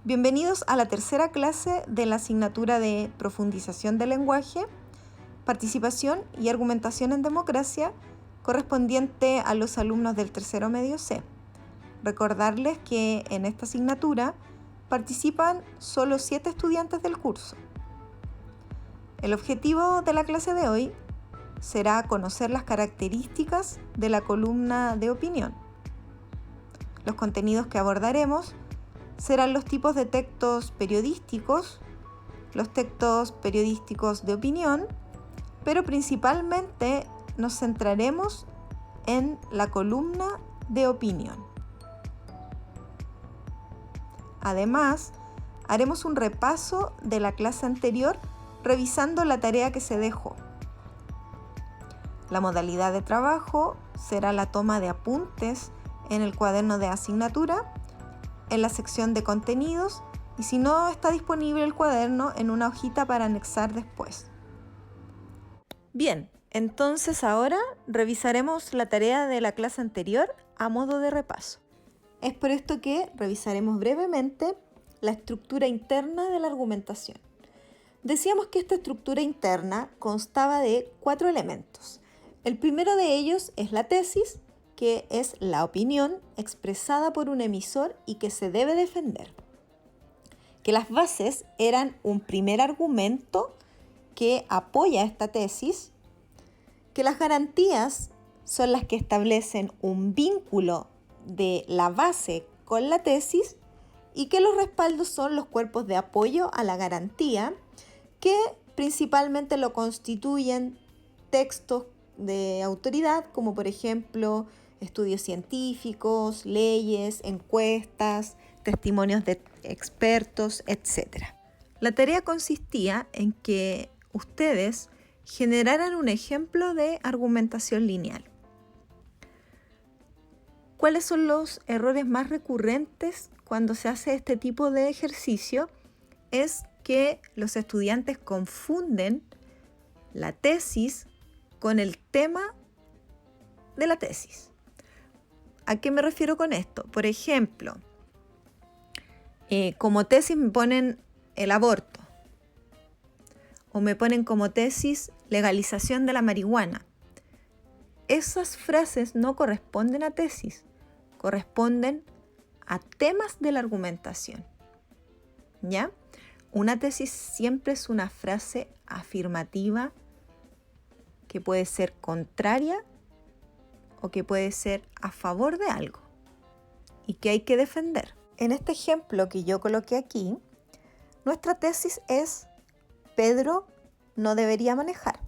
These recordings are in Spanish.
Bienvenidos a la tercera clase de la asignatura de Profundización del Lenguaje, Participación y Argumentación en Democracia, correspondiente a los alumnos del tercero medio C. Recordarles que en esta asignatura participan solo 7 estudiantes del curso. El objetivo de la clase de hoy será conocer las características de la columna de opinión. Los contenidos que abordaremos serán los tipos de textos periodísticos, los textos periodísticos de opinión, pero principalmente nos centraremos en la columna de opinión. Además, haremos un repaso de la clase anterior revisando la tarea que se dejó. La modalidad de trabajo será la toma de apuntes en el cuaderno de asignatura, en la sección de contenidos y si no está disponible el cuaderno en una hojita para anexar después. Bien, entonces ahora revisaremos la tarea de la clase anterior a modo de repaso. Es por esto que revisaremos brevemente la estructura interna de la argumentación. Decíamos que esta estructura interna constaba de 4 elementos. El primero de ellos es la tesis, que es la opinión expresada por un emisor y que se debe defender. Que las bases eran un primer argumento que apoya esta tesis, que las garantías son las que establecen un vínculo de la base con la tesis y que los respaldos son los cuerpos de apoyo a la garantía que principalmente lo constituyen textos de autoridad como por ejemplo estudios científicos, leyes, encuestas, testimonios de expertos, etc. La tarea consistía en que ustedes generaran un ejemplo de argumentación lineal. ¿Cuáles son los errores más recurrentes cuando se hace este tipo de ejercicio? Es que los estudiantes confunden la tesis con el tema de la tesis. ¿A qué me refiero con esto? Por ejemplo, como tesis me ponen el aborto o me ponen como tesis legalización de la marihuana. Esas frases no corresponden a tesis, corresponden a temas de la argumentación. ¿Ya? Una tesis siempre es una frase afirmativa que puede ser contraria o que puede ser a favor de algo y que hay que defender. En este ejemplo que yo coloqué aquí, nuestra tesis es Pedro no debería manejar.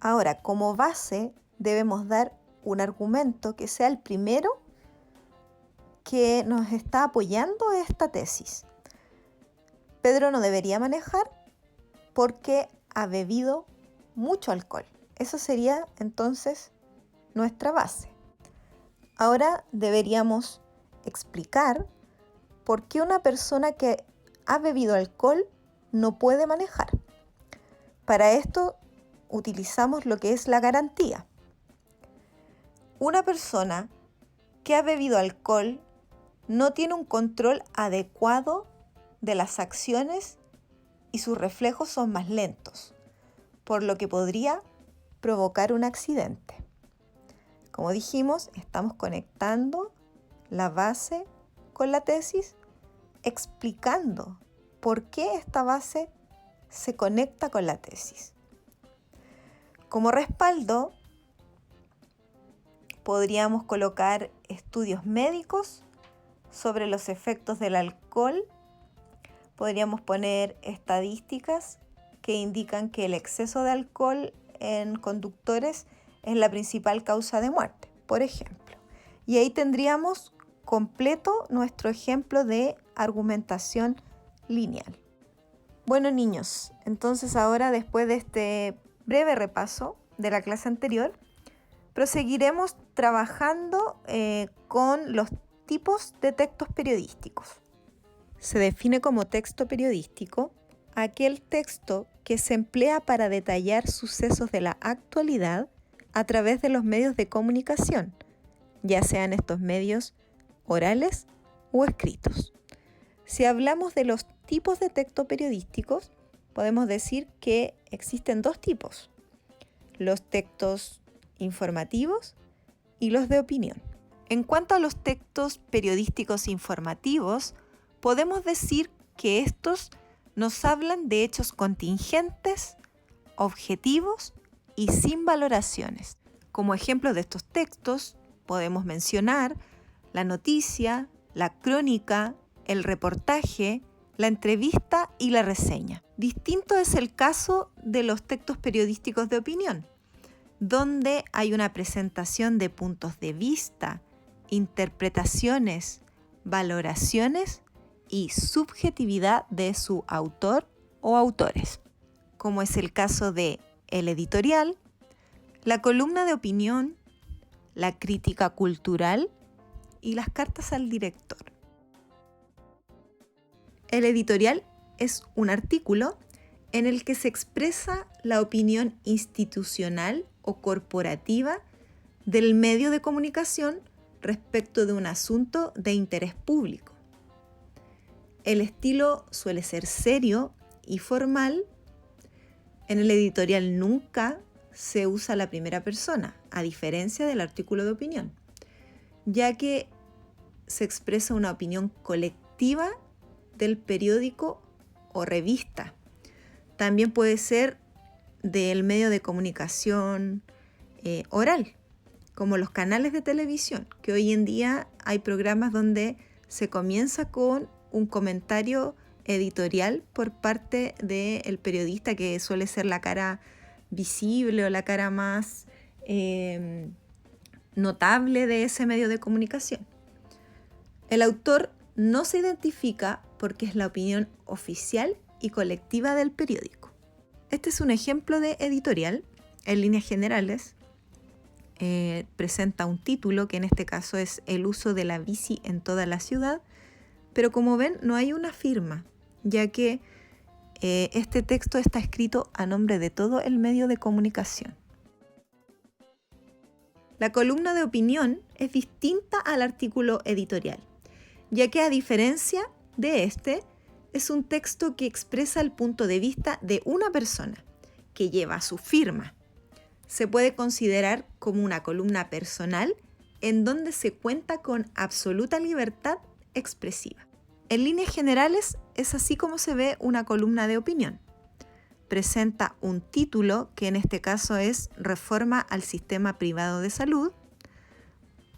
Ahora, como base debemos dar un argumento que sea el primero que nos está apoyando esta tesis. Pedro no debería manejar porque ha bebido mucho alcohol. Eso sería entonces nuestra base. Ahora deberíamos explicar por qué una persona que ha bebido alcohol no puede manejar. Para esto utilizamos lo que es la garantía. Una persona que ha bebido alcohol no tiene un control adecuado de las acciones y sus reflejos son más lentos, por lo que podría provocar un accidente. Como dijimos, estamos conectando la base con la tesis, explicando por qué esta base se conecta con la tesis. Como respaldo, podríamos colocar estudios médicos sobre los efectos del alcohol. Podríamos poner estadísticas que indican que el exceso de alcohol en conductores es la principal causa de muerte, por ejemplo. Y ahí tendríamos completo nuestro ejemplo de argumentación lineal. Bueno, niños, entonces ahora después de este breve repaso de la clase anterior, proseguiremos trabajando con los tipos de textos periodísticos. Se define como texto periodístico aquel texto que se emplea para detallar sucesos de la actualidad a través de los medios de comunicación, ya sean estos medios orales o escritos. Si hablamos de los tipos de texto periodísticos, podemos decir que existen dos tipos: los textos informativos y los de opinión. En cuanto a los textos periodísticos informativos, podemos decir que estos nos hablan de hechos contingentes, objetivos y sin valoraciones. Como ejemplos de estos textos podemos mencionar la noticia, la crónica, el reportaje, la entrevista y la reseña. Distinto es el caso de los textos periodísticos de opinión, donde hay una presentación de puntos de vista, interpretaciones, valoraciones y subjetividad de su autor o autores, como es el caso de el editorial, la columna de opinión, la crítica cultural y las cartas al director. El editorial es un artículo en el que se expresa la opinión institucional o corporativa del medio de comunicación respecto de un asunto de interés público. El estilo suele ser serio y formal. En el editorial nunca se usa la primera persona, a diferencia del artículo de opinión, ya que se expresa una opinión colectiva del periódico o revista. También puede ser del medio de comunicación oral, como los canales de televisión, que hoy en día hay programas donde se comienza con un comentario editorial por parte del periodista, que suele ser la cara visible o la cara más notable de ese medio de comunicación. El autor no se identifica porque es la opinión oficial y colectiva del periódico. Este es un ejemplo de editorial. En líneas generales, presenta un título, que en este caso es El uso de la bici en toda la ciudad, pero como ven no hay una firma, ya que este texto está escrito a nombre de todo el medio de comunicación. La columna de opinión es distinta al artículo editorial, ya que a diferencia de este, es un texto que expresa el punto de vista de una persona, que lleva su firma. Se puede considerar como una columna personal en donde se cuenta con absoluta libertad expresiva. En líneas generales, es así como se ve una columna de opinión. Presenta un título, que en este caso es Reforma al Sistema Privado de Salud,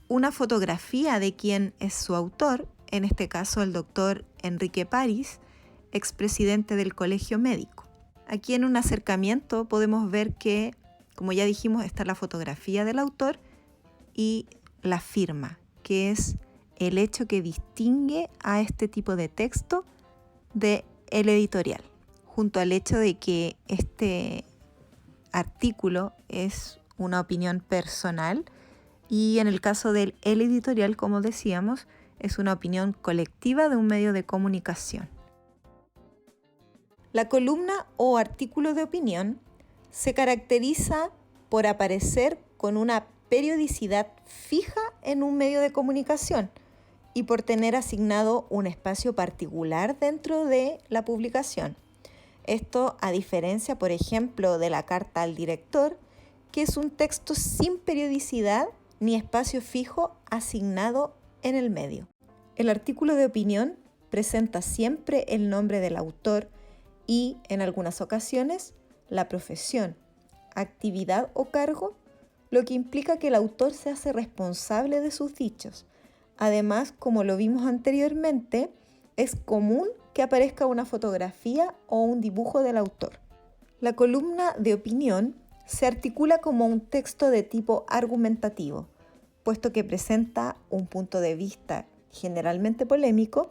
una fotografía de quien es su autor, en este caso el doctor Enrique París, expresidente del Colegio Médico. Aquí en un acercamiento podemos ver que, como ya dijimos, está la fotografía del autor y la firma, que es el hecho que distingue a este tipo de texto de el editorial, junto al hecho de que este artículo es una opinión personal y en el caso del el editorial, como decíamos, es una opinión colectiva de un medio de comunicación. La columna o artículo de opinión se caracteriza por aparecer con una periodicidad fija en un medio de comunicación y por tener asignado un espacio particular dentro de la publicación. Esto a diferencia, por ejemplo, de la carta al director, que es un texto sin periodicidad ni espacio fijo asignado en el medio. El artículo de opinión presenta siempre el nombre del autor y, en algunas ocasiones, la profesión, actividad o cargo, lo que implica que el autor se hace responsable de sus dichos. Además, como lo vimos anteriormente, es común que aparezca una fotografía o un dibujo del autor. La columna de opinión se articula como un texto de tipo argumentativo, puesto que presenta un punto de vista generalmente polémico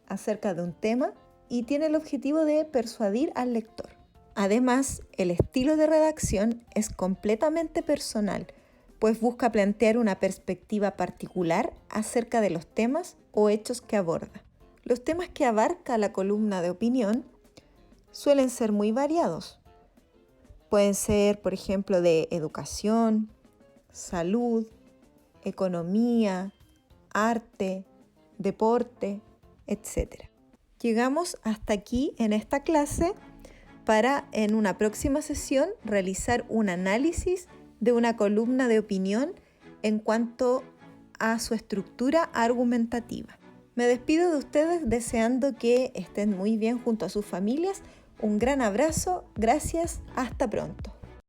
acerca de un tema y tiene el objetivo de persuadir al lector. Además, el estilo de redacción es completamente personal, pues busca plantear una perspectiva particular acerca de los temas o hechos que aborda. Los temas que abarca la columna de opinión suelen ser muy variados. Pueden ser, por ejemplo, de educación, salud, economía, arte, deporte, etc. Llegamos hasta aquí en esta clase para en una próxima sesión realizar un análisis de una columna de opinión en cuanto a su estructura argumentativa. Me despido de ustedes deseando que estén muy bien junto a sus familias. Un gran abrazo, gracias, hasta pronto.